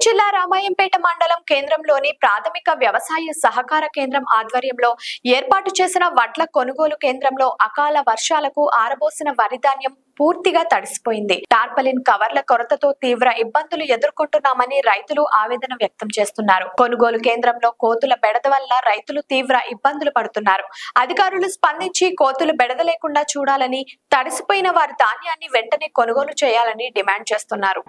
జిల్లా రామాయంపేట మండలం కేంద్రంలోని ప్రాథమిక వ్యవసాయ సహకార కేంద్రం ఆధ్వర్యంలో ఏర్పాటు చేసిన వడ్ల కొనుగోలు కేంద్రంలో అకాల వర్షాలకు ఆరబోసిన వరి ధాన్యం పూర్తిగా తడిసిపోయింది. టార్పలిన్ కవర్ల కొరతతో తీవ్ర ఇబ్బందులు ఎదుర్కొంటున్నామని రైతులు ఆవేదన వ్యక్తం చేస్తున్నారు. కొనుగోలు కేంద్రంలో కోతుల బెడద వల్ల రైతులు తీవ్ర ఇబ్బందులు పడుతున్నారు. అధికారులు స్పందించి కోతులు బెడద లేకుండా చూడాలని, తడిసిపోయిన వారి ధాన్యాన్ని వెంటనే కొనుగోలు చేయాలని డిమాండ్ చేస్తున్నారు.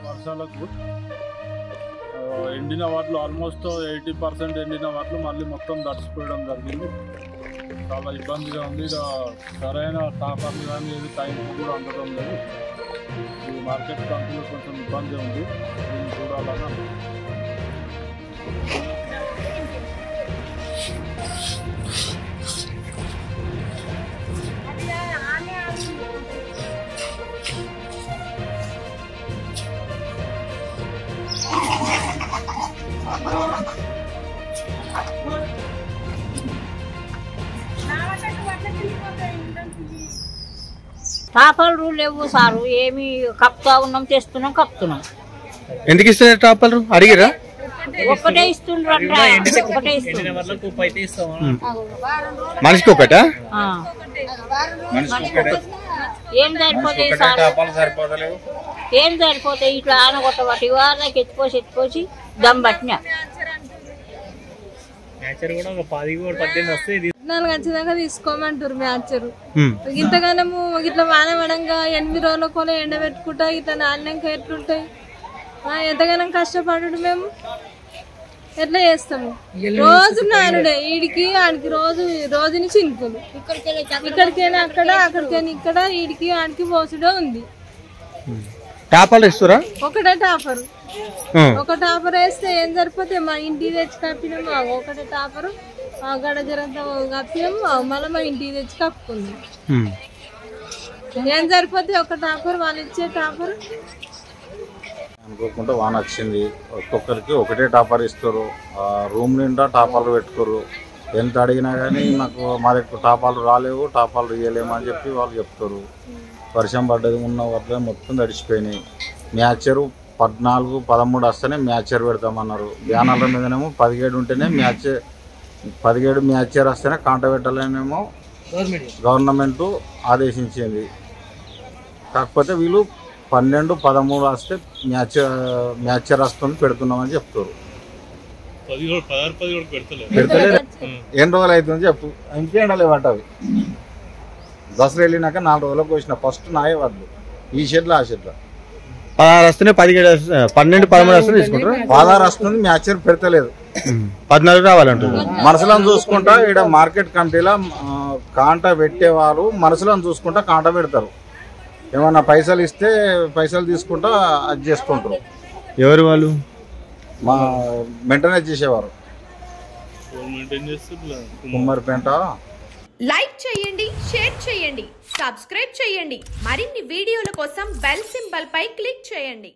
వర్షాలకు ఎండిన వాటిలో ఆల్మోస్ట్ 80% ఎండిన వాటిలో మళ్ళీ మొత్తం దడిచిపోయడం జరిగింది. చాలా ఇబ్బందిగా ఉంది. సరైన టాపర్లు కానీ ఏది టైం కూడా అందడం లేదు. ఈ మార్కెట్ కంపెనీలో కొంచెం ఇబ్బంది ఉంది. దీన్ని చూడాలన్నా టాపర్లు లేవు సారు. ఏమి కప్తా ఉన్నాం, తెస్తున్నాం, కప్తున్నాం. ఎందుకు ఇస్తున్నారు టాపర్లు? అడిగిరా? ఒక్కటే ఇస్తుండ్రు. మనిషికి ఒకట? ఏం సరిపోతాయి సార్? ఏం సరిపోతాయి? ఇట్లా ఆనగొట్టబట్టి వాళ్ళకి ఎత్తిపోసి దమ్ పట్టినా ఖచ్చితంగా తీసుకోమంటారు మ్యాచరు. ఇంతగానము ఇట్లా వాన పడంగా 8 రోజుల కూడా ఎండబెట్టుకుంటా ఇట్లా నాణ్యంగా ఎట్లుంటాయి. ఎంతగానో కష్టపడు మేము ఎట్లా చేస్తాము. రోజు నానుడే ఈడికి ఆడికి రోజు నుంచి ఇంకులు ఇక్కడికైనా అక్కడ, అక్కడికైనా ఇక్కడ, ఈడికి ఆడికి పోసుడే ఉంది. టాపర్లు ఇస్తారా? ఒకటే టాపర్. ఒక టాపర్ వేస్తే ఏం సరిపోతే మా ఇంటికి తెచ్చి కప్పినాము. ఒకటే టాపరు గడ జరంతా కప్పినాము. మళ్ళీ మా ఇంటికి తెచ్చి కప్పుకుందాం. ఏం సరిపోతే ఒక టాపర్, వాళ్ళు ఇచ్చే టాపర్. అనుకోకుండా వాన వచ్చింది. ఒక్కొక్కరికి ఒకటే టాపర్ ఇస్తారు. రూమ్ నిండా టాపర్లు పెట్టుకోరు. ఎంత అడిగినా కానీ మా దగ్గర టాపాలు రాలేవు, టాపాలు ఇవ్వలేము అని చెప్పి వాళ్ళు చెప్తారు. వర్షం పడ్డది, ఉన్న వద్ద మొత్తం తడిచిపోయినాయి. మ్యాచరు 14, 13 వస్తేనే మ్యాచర్ పెడతామన్నారు. బ్యానర్ల మీదనేమో 17 ఉంటేనే 17 మ్యాచర్ వస్తేనే కాంట పెట్టాలనేమో గవర్నమెంట్ ఆదేశించింది. కాకపోతే వీళ్ళు 12, 13 వస్తే మ్యాచర్ వస్తుంది పెడుతున్నామని చెప్తారు. పెడతలేదు. ఎన్ని రోజులు అవుతుంది చెప్పు. ఇంకేండలే పట్టవి. దసరా వెళ్ళినాక 4 రోజులకు వచ్చిన ఫస్ట్ నాయే వద్దు. ఈ షెడ్లో ఆ షెడ్లో 16 వస్తేనే 17, 12, 13 వస్తే తీసుకుంటారు. 16 వస్తుంది, మ్యాచర్ పెడతలేదు. 14 రావాలంటారు. మనసులను చూసుకుంటా ఇక్కడ మార్కెట్ కమిటీలో కాంట పెట్టేవారు మనసులను చూసుకుంటా కాంట పెడతారు. ఏమన్నా పైసలు ఇస్తే పైసలు తీసుకుంటా అది చేసుకుంటారు. ఎవరు వాళ్ళు? మా మెయింటెనెన్స్ చేసేవారు కుమ్మరిపేట. లైక్ చేయండి, షేర్ చేయండి, సబ్స్క్రైబ్ చేయండి. మరిన్ని వీడియోల కోసం బెల్ సింబల్ పై క్లిక్ చేయండి.